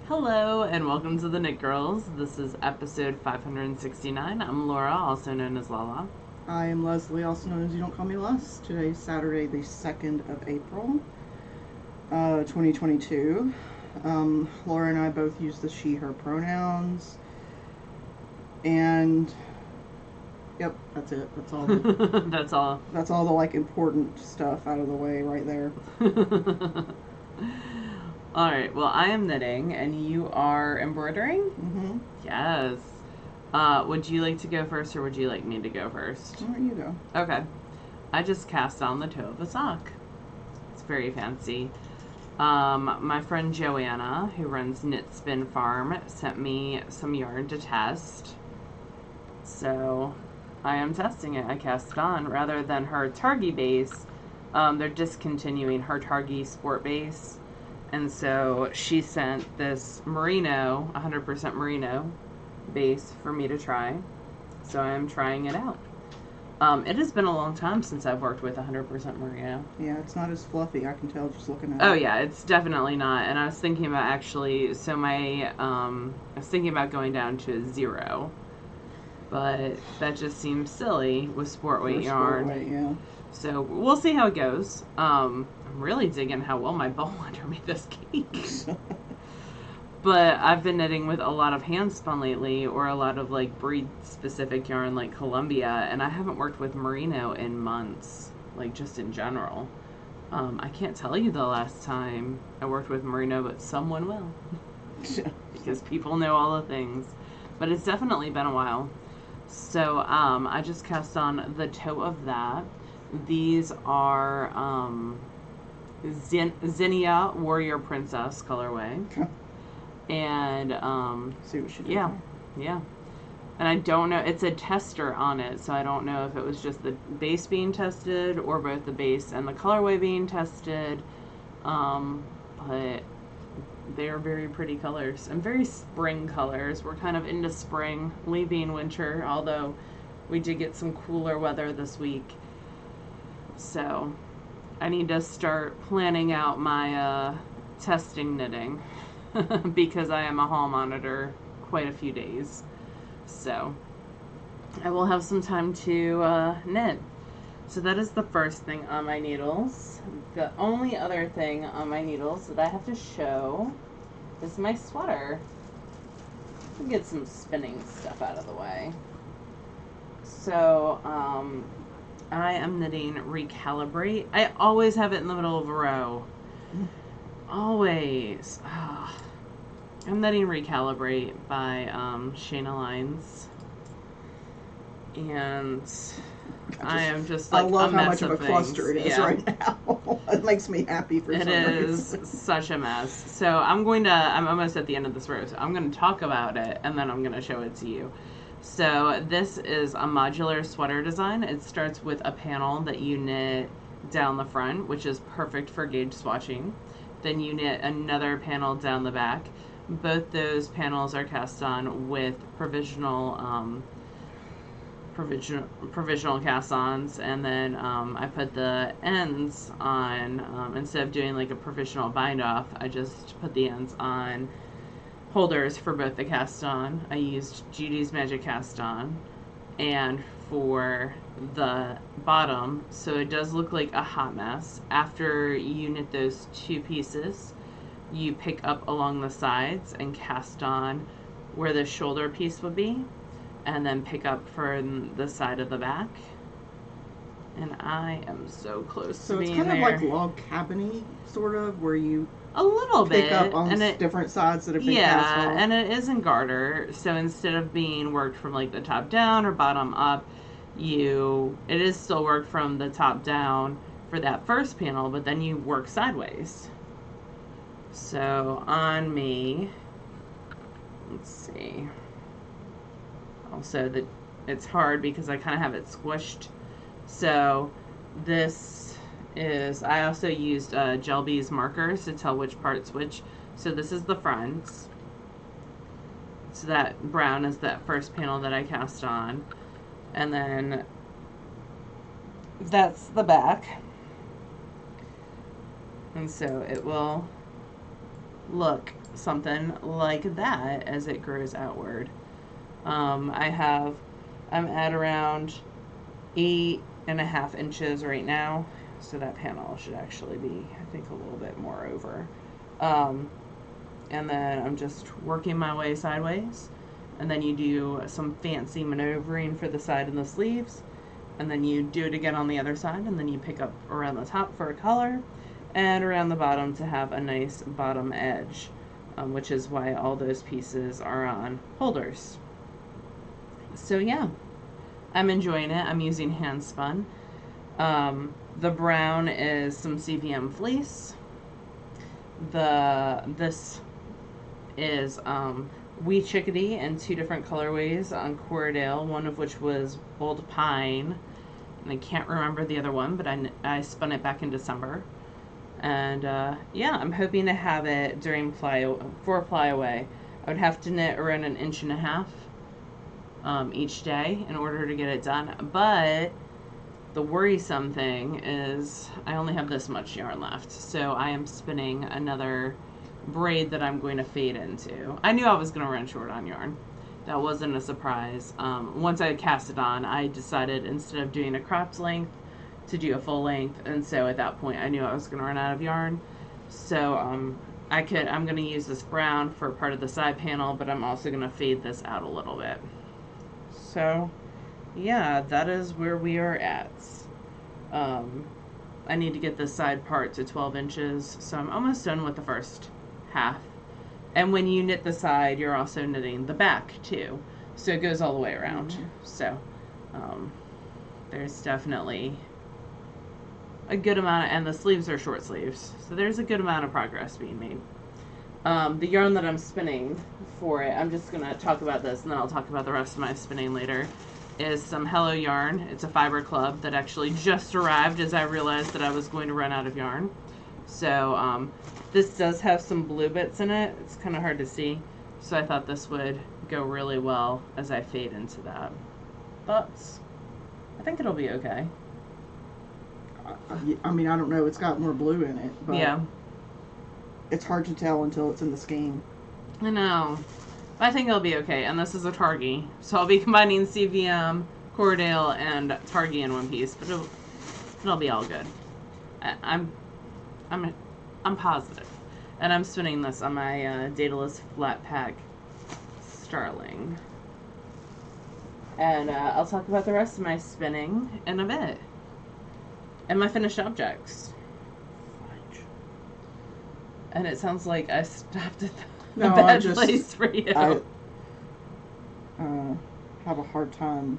Hello and welcome to the Knit Girls. This is episode 569. I'm Laura, also known as Lala. I am Leslie, also known as You Don't Call Me Les. Today's Saturday, the 2nd of April, 2022. Laura and I both use the she, her pronouns. And, yep, that's it. That's all. That's all. That's all the, important stuff out of the way right there. Alright, well, I am knitting and you are embroidering? Mm-hmm. Yes. Would you like to go first or would you like me to go first? Why don't you go? Okay. I just cast on the toe of a sock. It's very fancy. My friend Joanna, who runs Knit Spin Farm, sent me some yarn to test. So I am testing it. I cast it on rather than her Targhee base. They're discontinuing her Targhee Sport base. And so she sent this merino, 100% merino base for me to try. So I'm trying it out. It has been a long time since I've worked with 100% merino. Yeah, it's not as fluffy, I can tell just looking at it. Oh yeah, it's definitely not. And I was thinking about actually, I was thinking about going down to 0. But that just seems silly with sport weight yarn. Sport weight, yeah. So we'll see how it goes. I'm really digging how well my bowl under made this cake. But I've been knitting with a lot of hand spun lately, or a lot of breed specific yarn like Columbia, and I haven't worked with merino in months, just in general. I can't tell you the last time I worked with merino, but someone will. Because people know all the things. But it's definitely been a while. So I just cast on the toe of that. These are Zinnia Warrior Princess colorway. And see what she did yeah, there. yeah. And I don't know, it's a tester on it, so I don't know if it was just the base being tested or both the base and the colorway being tested. But they're very pretty colors and very spring colors. We're kind of into spring, leaving winter, although we did get some cooler weather this week. So I need to start planning out my testing knitting because I am a hall monitor quite a few days. So I will have some time to knit. So that is the first thing on my needles. The only other thing on my needles that I have to show is my sweater. I'll get some spinning stuff out of the way. So I am knitting Recalibrate. I always have it in the middle of a row. Always. I'm knitting Recalibrate by Shayna Lines. And I am just I love a how mess much of a cluster it is right now. It makes me happy for some reason. It is such a mess. So I'm almost at the end of this row, so I'm going to talk about it and then I'm going to show it to you. So this is a modular sweater design. It starts with a panel that you knit down the front, which is perfect for gauge swatching. Then you knit another panel down the back. Both those panels are cast on with provisional cast-ons, and then I put the ends on, instead of doing a provisional bind-off, I just put the ends on holders for both the cast-on. I used Judy's Magic Cast-On, and for the bottom, so it does look like a hot mess. After you knit those two pieces, you pick up along the sides and cast on where the shoulder piece would be, and then pick up for the side of the back. And I am so close to being there. So it's kind of like log cabin-y, sort of, where you a little bit pick up on different sides that have been cast off. Yeah, and it is in garter, so instead of being worked from the top down or bottom up, it is still worked from the top down for that first panel, but then you work sideways. So on me, let's see. Also, it's hard because I kind of have it squished. So this is, I also used Gel Bees markers to tell which part's which. So this is the front. So that brown is that first panel that I cast on. And then that's the back. And so it will look something like that as it grows outward. I'm at around 8.5 inches right now, so that panel should actually be, I think, a little bit more over. And then I'm just working my way sideways, and then you do some fancy maneuvering for the side and the sleeves, and then you do it again on the other side, and then you pick up around the top for a collar and around the bottom to have a nice bottom edge, which is why all those pieces are on holders. So yeah, I'm enjoying it. I'm using hand spun. The brown is some CVM fleece. This is Wee Chickadee in 2 different colorways on Cordale, one of which was Bold Pine, and I can't remember the other one, but I spun it back in December. And yeah, I'm hoping to have it during for ply away. I would have to knit around 1.5 inches each day in order to get it done, but the worrisome thing is I only have this much yarn left, so I am spinning another braid that I'm going to fade into. I knew I was going to run short on yarn. That wasn't a surprise. Once I cast it on, I decided instead of doing a cropped length to do a full length, and so at that point I knew I was going to run out of yarn. So I'm going to use this brown for part of the side panel, but I'm also going to fade this out a little bit. So yeah, that is where we are at. I need to get this side part to 12 inches, so I'm almost done with the first half. And when you knit the side, you're also knitting the back too, so it goes all the way around. Mm-hmm. So there's definitely a good amount and the sleeves are short sleeves, so there's a good amount of progress being made. The yarn that I'm spinning for it, I'm just gonna talk about this and then I'll talk about the rest of my spinning later, is some Hello yarn. It's a fiber club that actually just arrived as I realized that I was going to run out of yarn. So this does have some blue bits in it. It's kind of hard to see, so I thought this would go really well as I fade into that, but I think it'll be okay. I mean, I don't know, it's got more blue in it, but yeah, it's hard to tell until it's in the skein. I know. I think it'll be okay, and this is a Targhee, so I'll be combining CVM, Cordale, and Targhee in one piece, but it'll be all good. I'm positive, and I'm spinning this on my Daedalus Flat Pack Starling, and I'll talk about the rest of my spinning in a bit, and my finished objects. And it sounds like I stopped at the bad place for you. I have a hard time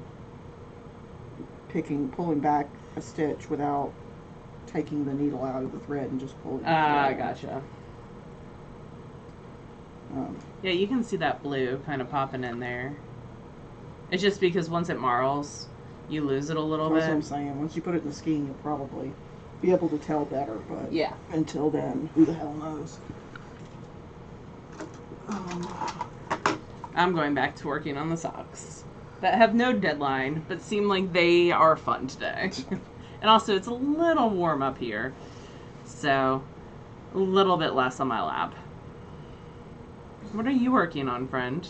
pulling back a stitch without taking the needle out of the thread and just pulling it out. Gotcha. Yeah, you can see that blue kind of popping in there. It's just because once it marls, you lose it a little bit. That's what I'm saying. Once you put it in the skein, you'll probably be able to tell better, but yeah, until then, who the hell knows? I'm going back to working on the socks that have no deadline, but seem like they are fun today. And also, it's a little warm up here, so a little bit less on my lap. What are you working on, friend?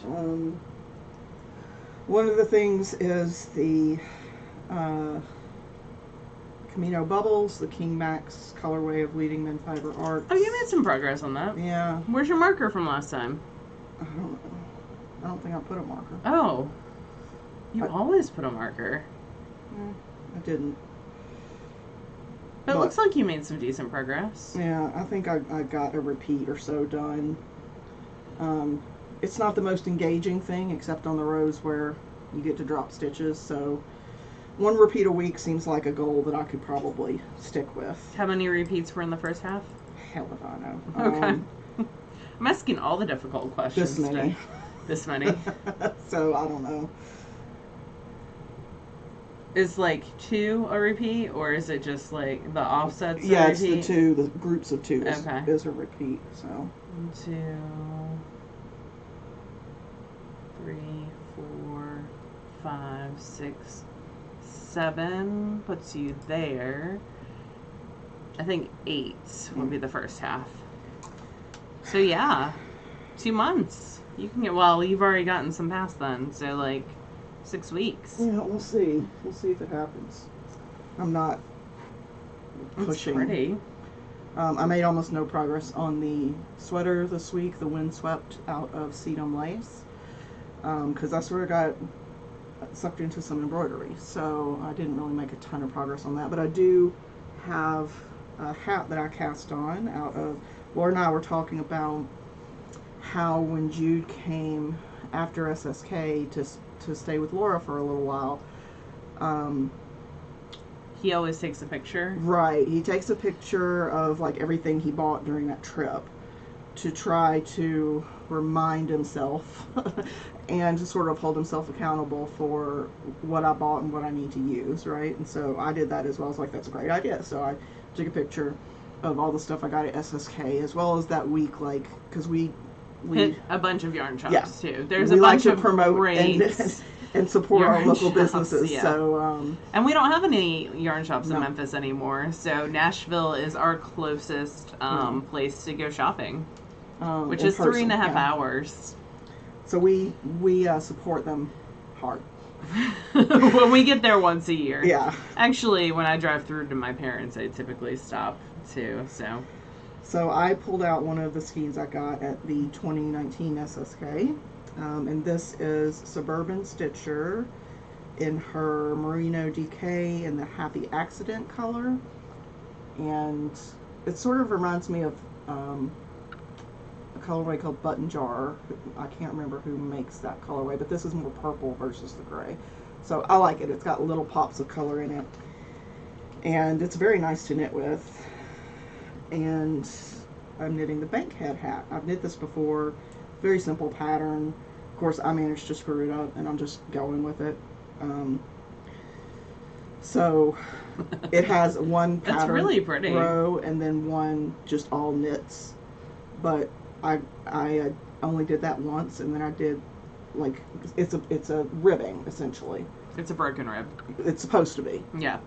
One of the things is the Camino Bubbles, the King Max colorway of Leading Men Fiber Arts. Oh, you made some progress on that. Yeah. Where's your marker from last time? I don't know. I don't think I put a marker. Oh. You always put a marker. I didn't. But it looks like you made some decent progress. Yeah, I think I got a repeat or so done. It's not the most engaging thing, except on the rows where you get to drop stitches, so 1 repeat a week seems like a goal that I could probably stick with. How many repeats were in the first half? Hell if I know. Okay. I'm asking all the difficult questions this many. today. This many. So, I don't know. Is like 2 a repeat, or is it just like the offsets a repeat? Yeah, it's the 2, the groups of 2 okay. is a repeat, so. 1, 2, 3, 4, 5, 6, 7 puts you there. I think 8 would be the first half. So yeah, 2 months. You can get, well, you've already gotten some past then, so like 6 weeks. Yeah, we'll see. We'll see if it happens. I'm not pushing. It's pretty. I made almost no progress on the sweater this week, the windswept out of Sedum lace, because I sort of got sucked into some embroidery, so I didn't really make a ton of progress on that. But I do have a hat that I cast on out of, Laura and I were talking about how when Jude came after SSK to stay with Laura for a little while, he always takes a picture. Right, he takes a picture of like everything he bought during that trip to try to remind himself and to sort of hold himself accountable for what I bought and what I need to use, right? And so I did that as well. I was like, that's a great idea. So I took a picture of all the stuff I got at SSK, as well as that week, like, because we hit a bunch of yarn shops, yeah, too. There's we a bunch like to of promote great and support our yarn local shops, businesses. yeah. So and we don't have any yarn shops No. in Memphis anymore, so Nashville is our closest place to go shopping, which in is person, 3.5 yeah. hours. So we support them hard. When we get there once a year. Yeah. Actually, when I drive through to my parents, I typically stop too. So I pulled out one of the skeins I got at the 2019 SSK, and this is Suburban Stitcher in her Merino DK in the Happy Accident color, and it sort of reminds me of a colorway called Button Jar. I can't remember who makes that colorway, but this is more purple versus the gray. So I like it. It's got little pops of color in it, and it's very nice to knit with. And I'm knitting the Bankhead hat. I've knit this before. Very simple pattern. Of course, I managed to screw it up, and I'm just going with it. So it has one pattern That's really pretty. row and then one just all knits. But I only did that once, and then I did like it's a ribbing essentially. It's a broken rib. It's supposed to be. Yeah.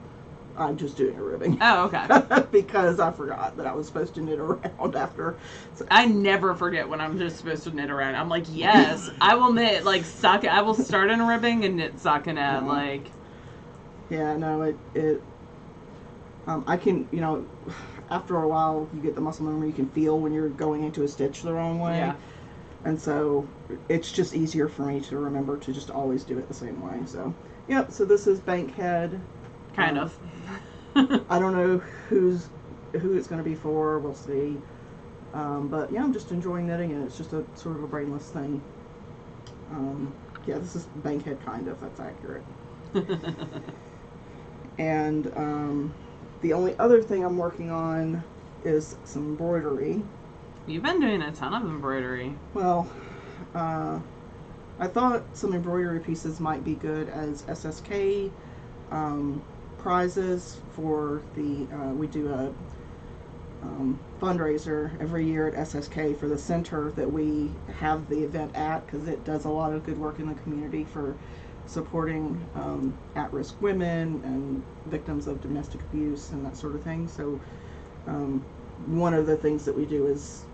I'm just doing a ribbing. Oh, okay. Because I forgot that I was supposed to knit around after. So. I never forget when I'm just supposed to knit around. I'm like, yes, I will knit like sock. I will start in a ribbing and knit stockinette. Like. Yeah, no, I can, after a while you get the muscle memory. You can feel when you're going into a stitch the wrong way. Yeah. And so it's just easier for me to remember to just always do it the same way. So, yep. So this is Bankhead. Kind of. I don't know who it's going to be for. We'll see. But yeah, I'm just enjoying knitting, and it's just a sort of a brainless thing. Yeah, this is Bankhead kind of. That's accurate. And the only other thing I'm working on is some embroidery. You've been doing a ton of embroidery. Well, I thought some embroidery pieces might be good as SSK prizes for the we do a fundraiser every year at SSK for the center that we have the event at, because it does a lot of good work in the community for supporting at-risk women and victims of domestic abuse and that sort of thing. So one of the things that we do is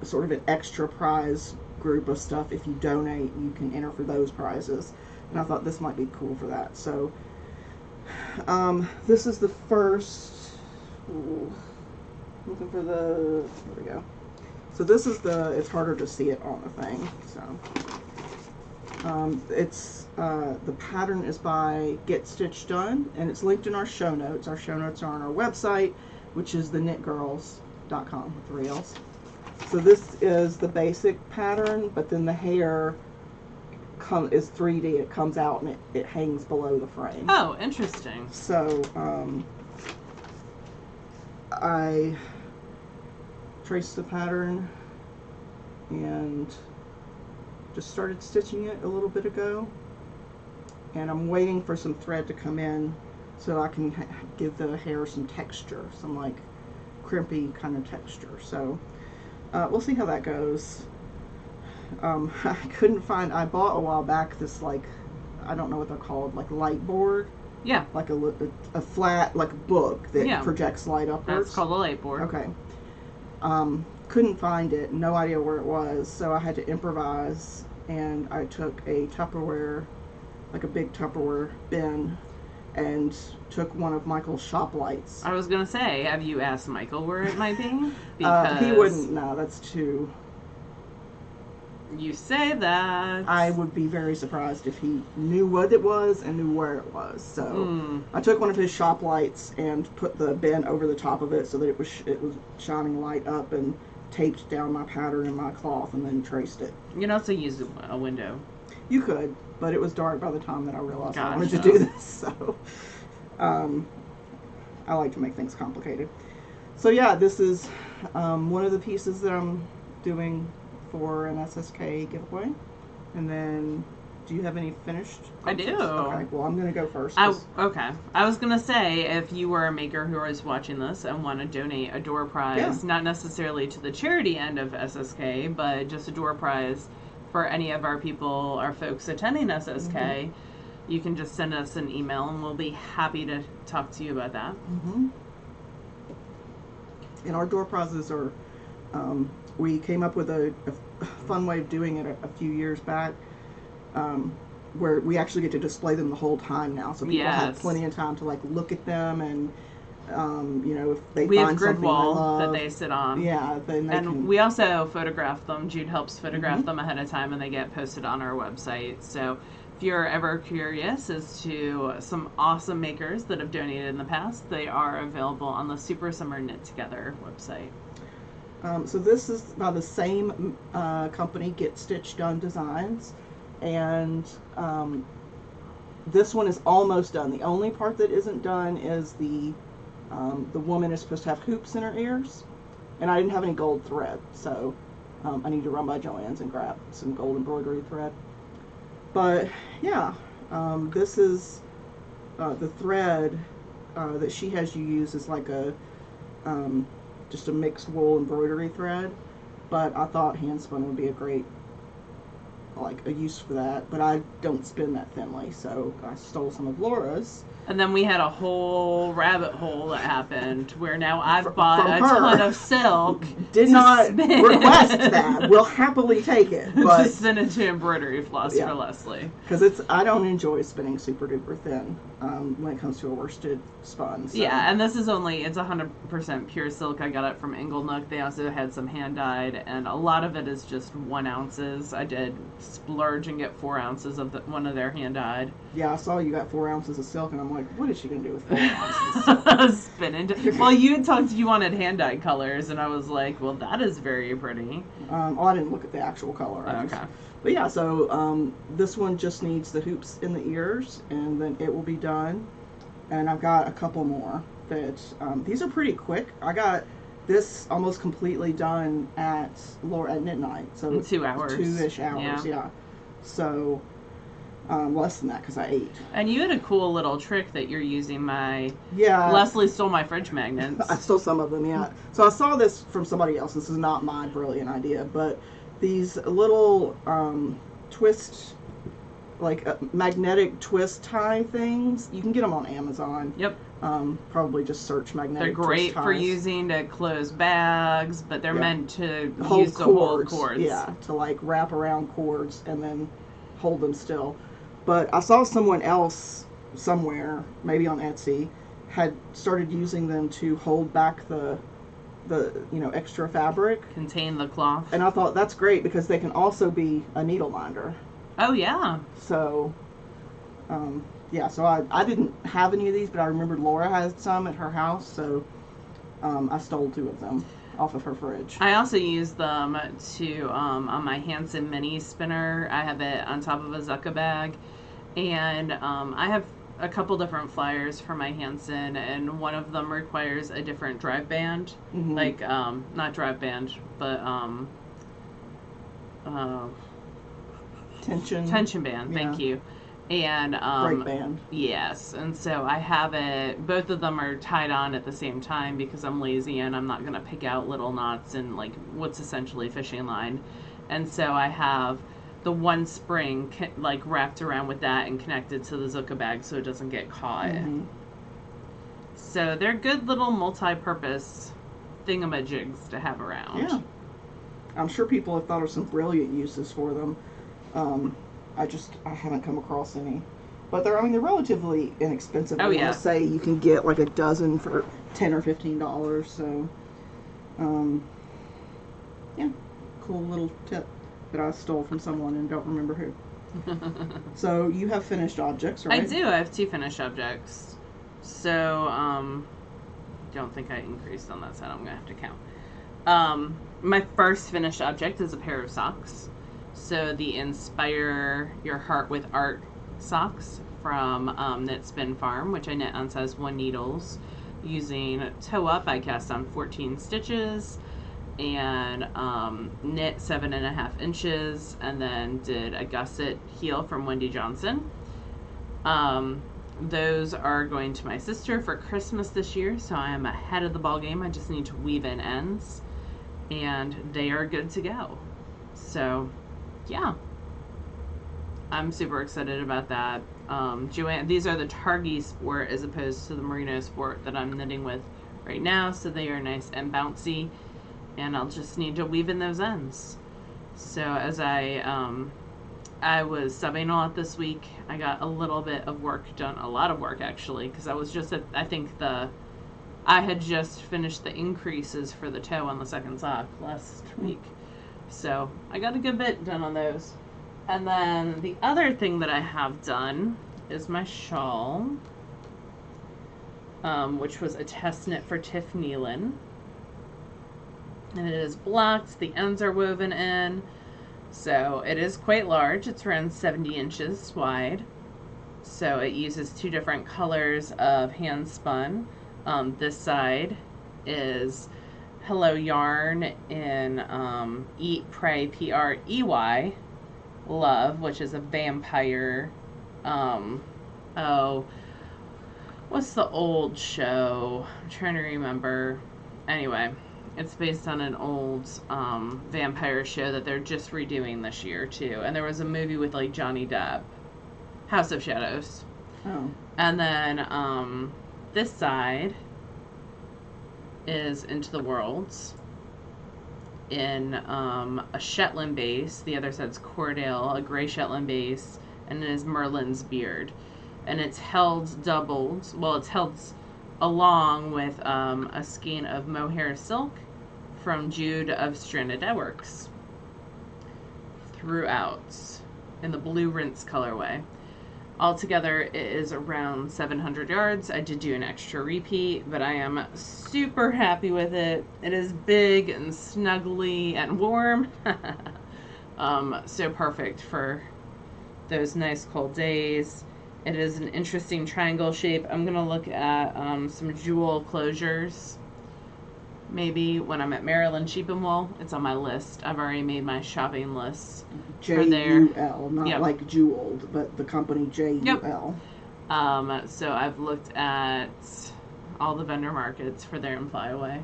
sort of an extra prize group of stuff. If you donate, you can enter for those prizes, and I thought this might be cool for that. So this is the first, looking for the, there we go. So this is it's harder to see it on the thing. So it's the pattern is by Get Stitched Done, and it's linked in our show notes. Our show notes are on our website, which is TheKnitGirlls.com with 3 L's. So this is the basic pattern, but then the hair is 3D. It comes out and it hangs below the frame. Oh, interesting. So I traced the pattern and just started stitching it a little bit ago, and I'm waiting for some thread to come in so I can give the hair some texture, some like crimpy kind of texture. So we'll see how that goes. I couldn't find, I bought a while back this, like, I don't know what they're called, like light board. Yeah. Like a flat, like book that projects light upwards. That's called a light board. Okay. couldn't find it, no idea where it was, so I had to improvise, and I took a Tupperware, like a big Tupperware bin, and took one of Michael's shop lights. I was gonna say, have you asked Michael where it might be? Because he wouldn't. No, that's too. You say that. I would be very surprised if he knew what it was and knew where it was. So I took one of his shop lights and put the bin over the top of it so that it was shining light up, and taped down my pattern in my cloth, and then traced it. You can also use a window. You could, but it was dark by the time that I realized I wanted Gotcha. to do this. So I like to make things complicated. So yeah, this is one of the pieces that I'm doing for an SSK giveaway. And then, do you have any finished pieces? I do. Okay, well, I'm going to go first. Okay. I was going to say, if you were a maker who is watching this and want to donate a door prize, not necessarily to the charity end of SSK, but just a door prize for any of our people, our folks attending SSK, you can just send us an email and we'll be happy to talk to you about that. And our door prizes are, we came up with a fun way of doing it a few years back, where we actually get to display them the whole time now, so people have plenty of time to like look at them, and you know, if they find something they love, that they sit on. Yeah, then they can. We also photograph them. Jude helps photograph them ahead of time, and they get posted on our website. So if you're ever curious as to some awesome makers that have donated in the past, they are available on the Super Summer Knit Together website. So this is by the same company, Get Stitch Done Designs, and this one is almost done. The only part that isn't done is the woman is supposed to have hoops in her ears, and I didn't have any gold thread, so I need to run by Joann's and grab some gold embroidery thread. But yeah, this is the thread that she has you use is like a just a mixed wool embroidery thread, but I thought hand spun would be a great, like, a use for that, but I don't spin that thinly, so I stole some of Laura's. And then we had a whole rabbit hole that happened where now I've bought a ton of silk. Did not request that. We'll happily take it. But to spin into embroidery floss for Leslie. Because I don't enjoy spinning super duper thin when it comes to a worsted spun. So. Yeah, and this is it's 100% pure silk. I got it from Inglenook. They also had some hand dyed, and a lot of it is just 1 ounces. I did splurge and get 4 ounces of one of their hand dyed. Yeah, I saw you got 4 ounces of silk, and I'm like, what is she going to do with 4 ounces? Spin into. Well, you had talked you wanted hand dyed colors, and I was like, well, that is very pretty. I didn't look at the actual color. Okay. But yeah, so this one just needs the hoops in the ears, and then it will be done. And I've got a couple more that, these are pretty quick. I got this almost completely done at Knit Night. So 2 hours. 2-ish hours, yeah. So, less than that because I ate. And you had a cool little trick that you're using. Leslie stole my fridge magnets. I stole some of them, yeah. So I saw this from somebody else. This is not my brilliant idea, but these little twist, like magnetic twist tie things, you can get them on Amazon. Yep. Probably just search magnetic twist ties. They're great for using to close bags, but they're meant to hold cords. Yeah, to like wrap around cords and then hold them still. But I saw someone else somewhere, maybe on Etsy, had started using them to hold back the extra fabric. Contain the cloth. And I thought that's great because they can also be a needle minder. Oh, yeah. So, yeah, so I didn't have any of these, but I remembered Laura had some at her house, so I stole 2 of them off of her fridge. I also use them to, on my Hanson mini spinner, I have it on top of a Zucca bag, and I have a couple different flyers for my Hanson, and one of them requires a different drive band, like, not drive band, but, tension band, thank you. And brake band. Yes, and so I have it. Both of them are tied on at the same time because I'm lazy and I'm not gonna pick out little knots in like what's essentially fishing line. And so I have the one spring like wrapped around with that and connected to the Zucca bag so it doesn't get caught. So they're good little multi-purpose thingamajigs to have around. Yeah. I'm sure people have thought of some brilliant uses for them. I haven't come across any. But they're relatively inexpensive. Oh, I yeah. want to say you can get like a dozen for $10 or $15. So, yeah, cool little tip that I stole from someone and don't remember who. So you have finished objects, right? I do. I have 2 finished objects. So, don't think I increased on that side. I'm going to have to count. My first finished object is a pair of socks. So the Inspire Your Heart with Art socks from Knit Spin Farm, which I knit on size 1 needles using toe up. I cast on 14 stitches and knit 7.5 inches, and then did a gusset heel from Wendy Johnson. Those are going to my sister for Christmas this year, so I am ahead of the ball game. I just need to weave in ends, and they are good to go. So, yeah, I'm super excited about that. Joanne, these are the Targhee Sport as opposed to the Merino Sport that I'm knitting with right now, so they are nice and bouncy, and I'll just need to weave in those ends. So as I was subbing a lot this week, I got a little bit of work done, a lot of work actually, because I was just at, I had just finished the increases for the toe on the second sock last week. So I got a good bit done on those. And then the other thing that I have done is my shawl, which was a test knit for Tiff Nealon. And it is blocked, the ends are woven in, so it is quite large. It's around 70 inches wide. So it uses 2 different colors of hand spun. This side is Hello Yarn in Eat, Pray, P-R-E-Y, Love, which is a vampire, what's the old show? I'm trying to remember. Anyway, it's based on an old vampire show that they're just redoing this year too. And there was a movie with like Johnny Depp, House of Shadows. Oh. And then this side is Into the Worlds in a Shetland base. The other side's Cordale, a gray Shetland base, and it is Merlin's Beard. And it's held doubled. Well, it's held along with a skein of mohair silk from Jude of Stranded Networks throughout in the blue rinse colorway. Altogether, it is around 700 yards. I did do an extra repeat, but I am super happy with it. It is big and snuggly and warm. So perfect for those nice cold days. It is an interesting triangle shape. I'm going to look at some jewel closures. Maybe when I'm at Merlin Sheep and Wool. It's on my list. I've already made my shopping list. J-U-L, not like jeweled, but the company J-U-L. Yep. So I've looked at all the vendor markets for their and flyaway.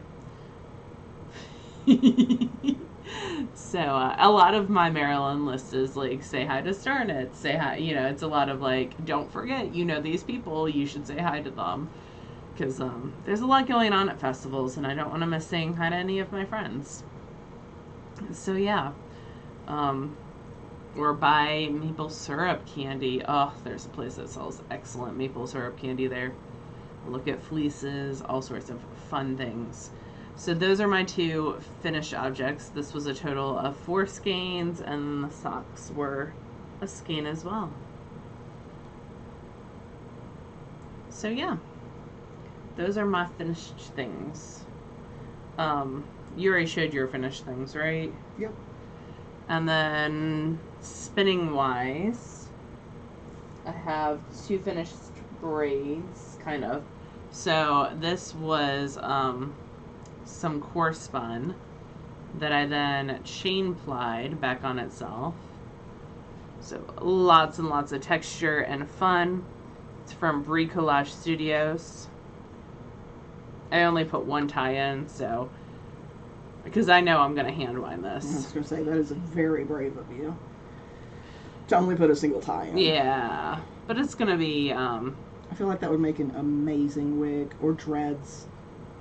So a lot of my Maryland list is like, say hi to Star Knit, say hi, it's a lot of like, don't forget, these people, you should say hi to them. Because there's a lot going on at festivals, and I don't want to miss saying hi to any of my friends. So yeah. Or buy maple syrup candy. Oh, there's a place that sells excellent maple syrup candy there. Look at fleeces, all sorts of fun things. So those are my 2 finished objects. This was a total of 4 skeins, and the socks were a skein as well. So yeah. Those are my finished things. You already showed your finished things, right? Yep. And then spinning wise, I have 2 finished braids, kind of. So this was some core spun that I then chain plied back on itself. So lots and lots of texture and fun. It's from Bricolage Studios. I only put 1 tie in, so because I know I'm going to hand wind this. I was going to say, that is very brave of you to only put a single tie in. Yeah, but it's going to be... I feel like that would make an amazing wig, or dreads.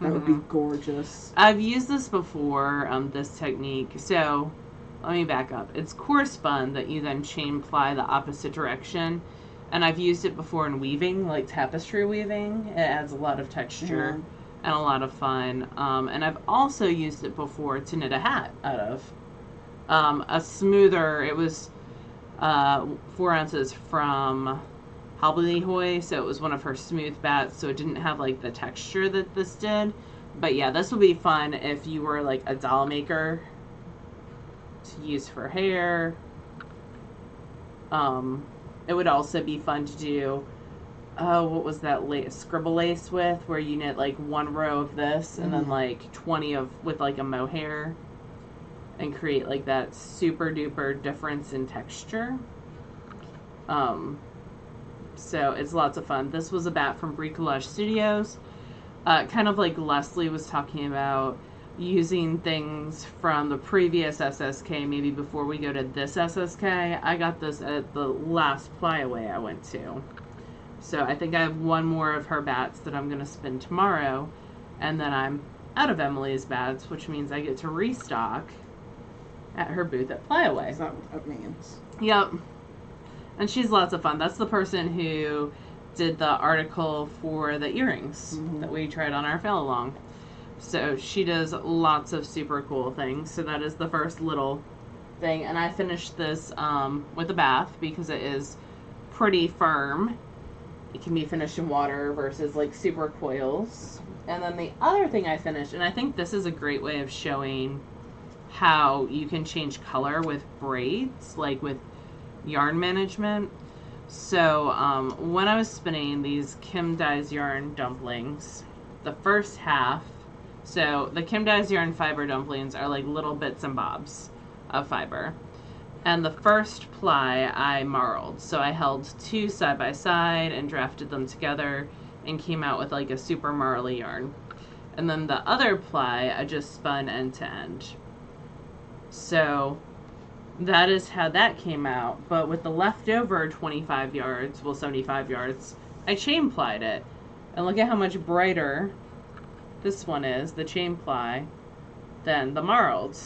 That would be gorgeous. I've used this before, this technique. So let me back up. It's core spun that you then chain ply the opposite direction. And I've used it before in weaving, like tapestry weaving. It adds a lot of texture and a lot of fun. And I've also used it before to knit a hat out of. A smoother, it was 4 ounces from Hobblyhoy, so it was one of her smooth bats, so it didn't have like the texture that this did. But yeah, this would be fun if you were like a doll maker to use for hair. It would also be fun to do, what was that scribble lace with, where you knit like 1 row of this and then like 20 of with like a mohair and create like that super duper difference in texture. So it's lots of fun. This was a bat from Bricolage Studios. Kind of like Leslie was talking about, using things from the previous SSK, maybe before we go to this SSK. I got this at the last Ply-Away I went to. So I think I have 1 more of her bats that I'm going to spin tomorrow. And then I'm out of Emily's bats, which means I get to restock at her booth at Ply-Away. Is that what that means? Yep. And she's lots of fun. That's the person who did the article for the earrings that we tried on our fail along. So she does lots of super cool things. So that is the first little thing. And I finished this with a bath because it is pretty firm. It can be finished in water versus like super coils. And then the other thing I finished, and I think this is a great way of showing how you can change color with braids, like with yarn management. So when I was spinning these Kim Dyes Yarn dumplings, the first half, so the Kim Dyes Yarn fiber dumplings are like little bits and bobs of fiber. And the first ply I marled. So I held 2 side by side and drafted them together and came out with like a super marly yarn. And then the other ply I just spun end to end. So that is how that came out. But with the leftover 25 yards, well 75 yards, I chain plied it. And look at how much brighter this one is, the chain ply, than the marled.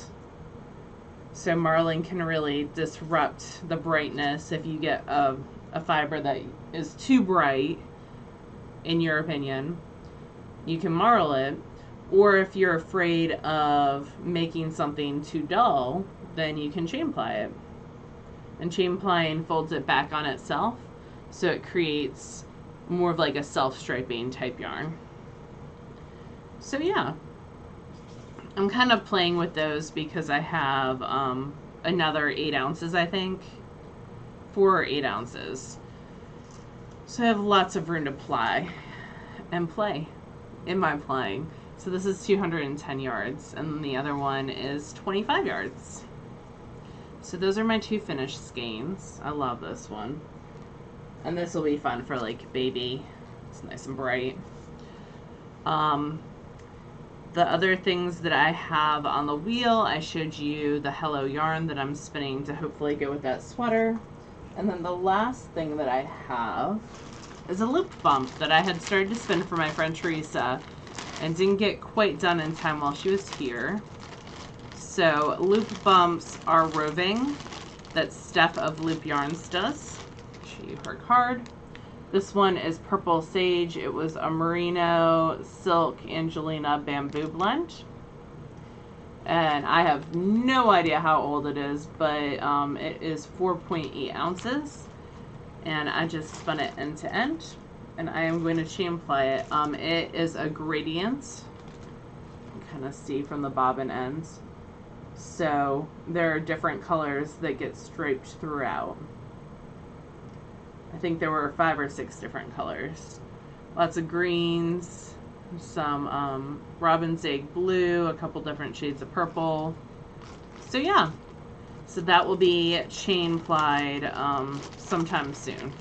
So marling can really disrupt the brightness if you get a fiber that is too bright, in your opinion. You can marl it, or if you're afraid of making something too dull, then you can chain ply it. And chain plying folds it back on itself, so it creates more of like a self-striping type yarn. So yeah, I'm kind of playing with those because I have another 8 ounces, I think. 4 or 8 ounces. So I have lots of room to ply and play in my plying. So this is 210 yards, and the other one is 25 yards. So those are my 2 finished skeins. I love this one. And this will be fun for like baby. It's nice and bright. The other things that I have on the wheel, I showed you the Hello yarn that I'm spinning to hopefully go with that sweater. And then the last thing that I have is a loop bump that I had started to spin for my friend Teresa and didn't get quite done in time while she was here. So loop bumps are roving that Steph of Loop Yarns does. Show you her card. This one is Purple Sage. It was a Merino Silk Angelina Bamboo blend. And I have no idea how old it is, but it is 4.8 ounces. And I just spun it end to end. And I am going to chain ply it. It is a gradient. You can kind of see from the bobbin ends. So there are different colors that get striped throughout. I think there were 5 or 6 different colors. Lots of greens, some robin's egg blue, a couple different shades of purple. So yeah, so that will be chain plied sometime soon.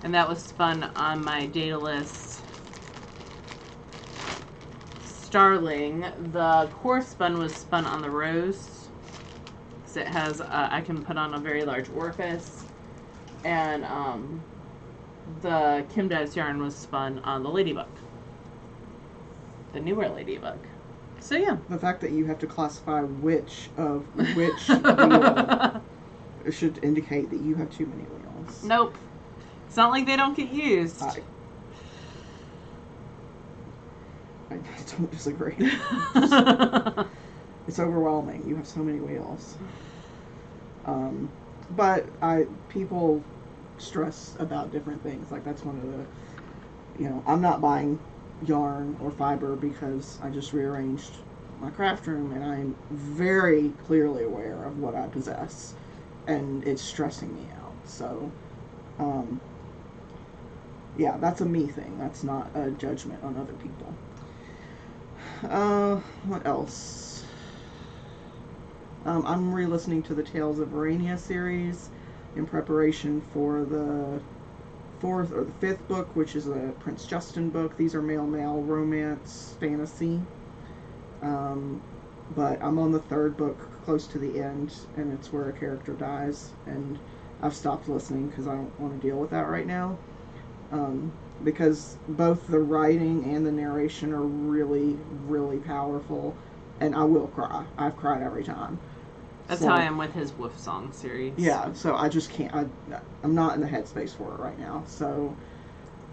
And that was spun on my Daedalus Starling. The core spun was spun on the Rose, because it has, I can put on a very large orifice. And the Kim Dyes yarn was spun on the Ladybug. the newer ladybug. So yeah. The fact that you have to classify which wheel should indicate that you have too many wheels. Nope. It's not like they don't get used. I don't disagree. It's overwhelming. You have so many wheels. But people stress about different things. Like, that's one of the, I'm not buying yarn or fiber because I just rearranged my craft room, and I'm very clearly aware of what I possess, and it's stressing me out. So, yeah, that's a me thing. That's not a judgment on other people. What else? I'm re-listening to the Tales of Verania series in preparation for the 4th or the 5th book, which is a Prince Justin book. These are male romance fantasy. But I'm on the 3rd book, close to the end, and it's where a character dies, and I've stopped listening because I don't want to deal with that right now. Because both the writing and the narration are really, really powerful, and I will cry. I've cried every time. That's how I am with his Wolf Song series. Yeah, so I just can't. I'm not in the headspace for it right now. So,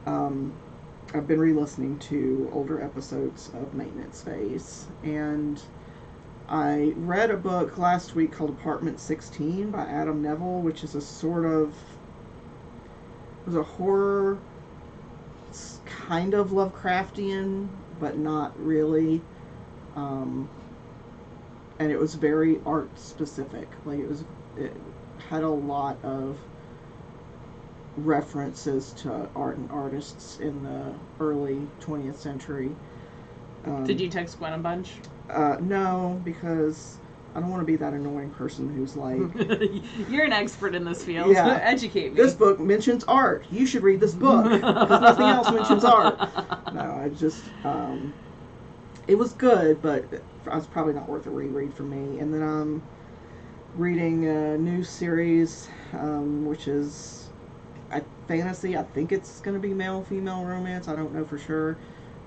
I've been re-listening to older episodes of Maintenance Phase, and I read a book last week called Apartment 16 by Adam Neville, which is a sort of, it was a horror, kind of Lovecraftian, but not really. And it was very art specific. Like, it had a lot of references to art and artists in the early 20th century. Did you text Gwen a bunch? No, because I don't want to be that annoying person who's like... You're an expert in this field. Yeah. Educate me. This book mentions art. You should read this book, because nothing else mentions art. No, I just... it was good, but it's probably not worth a reread for me. And then I'm reading a new series, which is fantasy. I think it's going to be male-female romance. I don't know for sure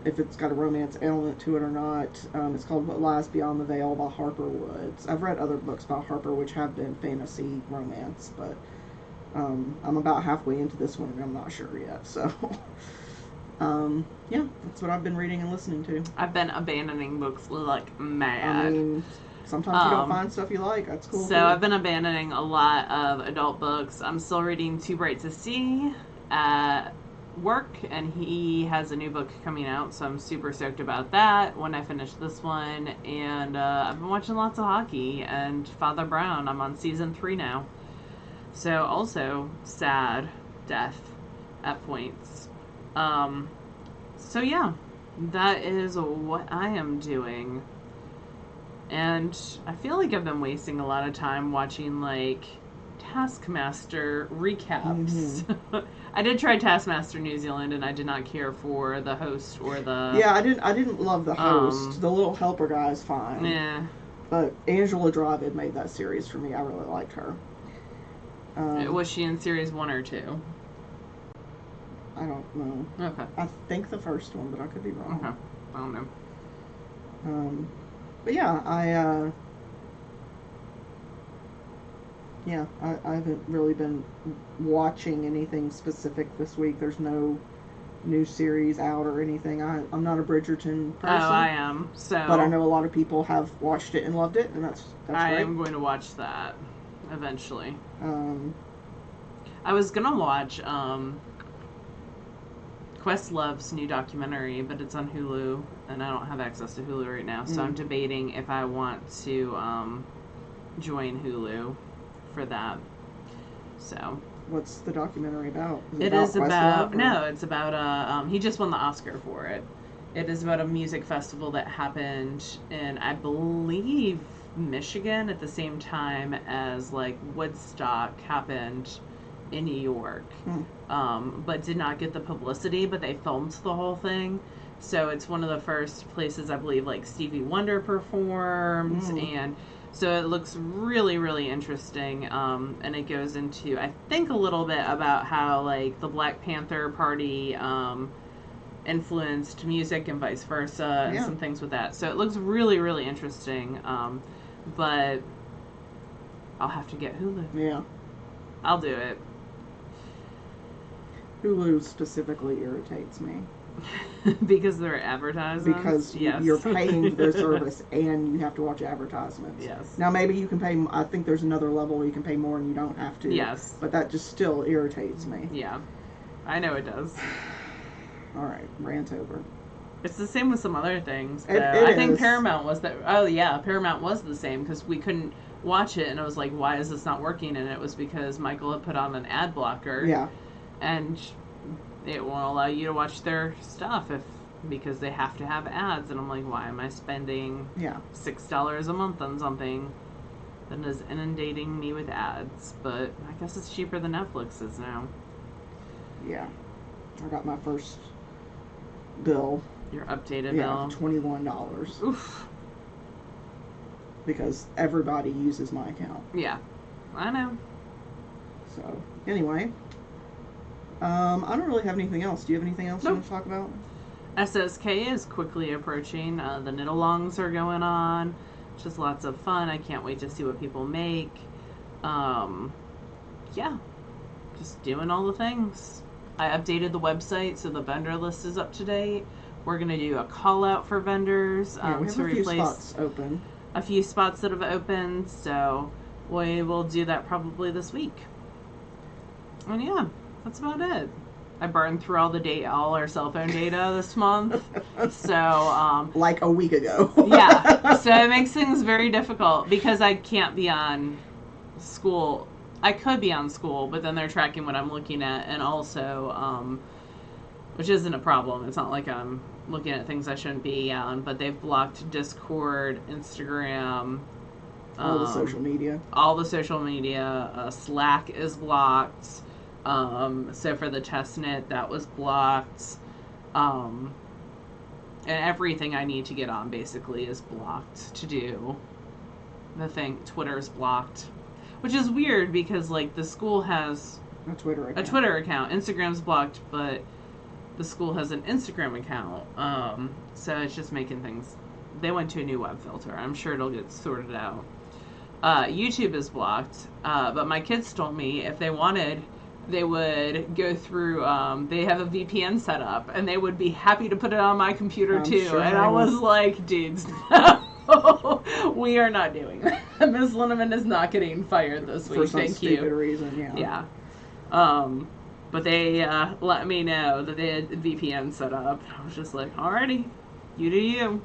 if it's got a romance element to it or not. It's called What Lies Beyond the Veil by Harper Woods. I've read other books by Harper which have been fantasy romance, but I'm about halfway into this one and I'm not sure yet. So, yeah, that's what I've been reading and listening to. I've been abandoning books like mad. I mean, sometimes you don't find stuff you like. That's cool. So too. I've been abandoning a lot of adult books. I'm still reading Too Bright to See at work, and he has a new book coming out, so I'm super stoked about that when I finish this one. And I've been watching lots of hockey and Father Brown. I'm on season 3 now. So also sad death at points. So yeah, that is what I am doing. And I feel like I've been wasting a lot of time watching like Taskmaster recaps. Mm-hmm. I did try Taskmaster New Zealand, and I did not care for the host or the... Yeah, I didn't love the host. The little helper guy is fine. Yeah. But Angela Dravid made that series for me. I really liked her. Was she in series 1 or 2? I don't know. Okay. I think the first one, but I could be wrong. Okay. I don't know. But yeah, I haven't really been watching anything specific this week. There's no new series out or anything. I'm not a Bridgerton person. Oh, I am. So, but I know a lot of people have watched it and loved it, and that's great. I am going to watch that eventually. I was gonna watch Questlove's new documentary, but it's on Hulu, and I don't have access to Hulu right now, so I'm debating if I want to join Hulu for that. So what's the documentary about? It's about he just won the Oscar for it. It is about a music festival that happened in, I believe, Michigan at the same time as like Woodstock happened in New York, but did not get the publicity, but they filmed the whole thing. So it's one of the first places, I believe, like Stevie Wonder performed, and so it looks really, really interesting. And it goes into, I think, a little bit about how like the Black Panther Party influenced music and vice versa, and Yeah. some things with that. So it looks really, really interesting. But I'll have to get Hulu. Yeah. I'll do it. Hulu specifically irritates me. Because they're advertisements? Because yes. you're paying for their service and you have to watch advertisements. Yes. Now, maybe you can pay, I think there's another level where you can pay more and you don't have to. Yes. But that just still irritates me. Yeah. I know it does. All right, rant over. It's the same with some other things. It I think is. Paramount was that. Oh, yeah. Paramount was the same because we couldn't watch it. And I was like, why is this not working? And it was because Michael had put on an ad blocker. Yeah. And it won't allow you to watch their stuff because they have to have ads. And I'm like, why am I spending $6 a month on something that is inundating me with ads? But I guess it's cheaper than Netflix is now. Yeah. I got my first bill. Your updated Yeah, bill. $21. Oof. Because everybody uses my account. Yeah. I know. So, anyway. I don't really have anything else. Do you have anything else you want to talk about? SSK is quickly approaching. The knit-alongs are going on. Just lots of fun. I can't wait to see what people make. Yeah. Just doing all the things. I updated the website so the vendor list is up to date. We're going to do a call out for vendors Yeah, we have to a few replace spots open. a few spots that have opened. So we will do that probably this week. And yeah, that's about it. I burned through all our cell phone data this month. So, like a week ago. yeah. So it makes things very difficult because I can't be on school. I could be on school, but then they're tracking what I'm looking at, and also, which isn't a problem. It's not like I'm looking at things I shouldn't be on, but they've blocked Discord, Instagram, all the social media. All the social media. Slack is blocked. So for the test knit, that was blocked. And everything I need to get on basically is blocked to do the thing. Twitter's blocked, which is weird because like the school has a Twitter account. Instagram's blocked, but the school has an Instagram account. So it's just making things. They went to a new web filter. I'm sure it'll get sorted out. YouTube is blocked, but my kids told me if they wanted, they would go through, they have a VPN set up, and they would be happy to put it on my computer too. Sure, and I was like, dudes, no, we are not doing that. Ms. Linneman is not getting fired this week. For some Thank stupid you. reason, Yeah. But they let me know that they had VPN set up. I was just like, alrighty, you do you.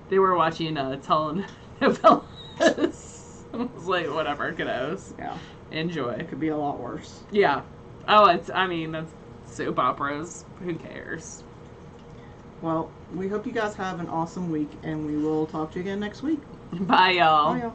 They were watching telenovelas. I was like, whatever, kiddos. Yeah. Enjoy. It could be a lot worse. Yeah. Oh, that's soap operas. Who cares? Well, we hope you guys have an awesome week, and we will talk to you again next week. Bye, y'all. Bye, y'all.